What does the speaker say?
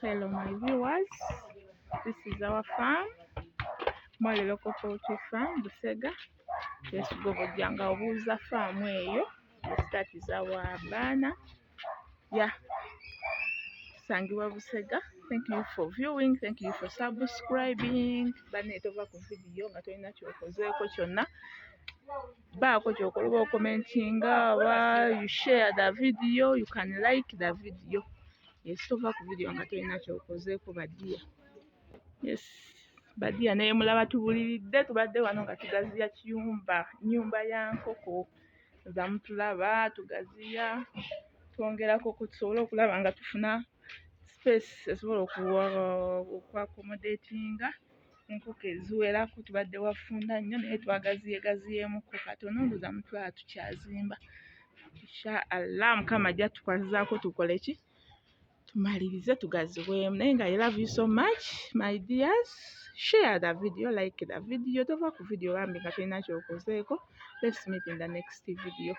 Hello my viewers, this is our farm, Mwale Local Poultry Farm, Busega. Yes, go kujanga obuuza farm eyo. That is our banner. Yeah, Sangibwa Busega. Thank you for viewing, thank you for subscribing. Bane tova ku video nga tolina kyokozeeko kyonna. Baako kyokoloba commentinga, or you share the video, you can like the video. Yes, tova ku video nga tolina kyokozeeko badiya. Yes, badiya naye mulaba tubuliridde, tubadde wano nga tugaziya nyumba ya nkoko. Zamu tulaba tugaziya, twongerako tusobole okulaba nga tufuna space esobola okwaccommodatinga enkoko eziwerako. Tubadde wafunda nnyo naye twagaziyegaziyeemuko katono, zamu tulaba tukyazimba. Inshallah Mukama ajja tukwazizaako tukole ki? Tumalirize tugaziweemu. Naye nga I love you so much my dears. Share the video, like the video. Tova ku video bambi nga tolina kyokozeeko. Let's meet in the next video.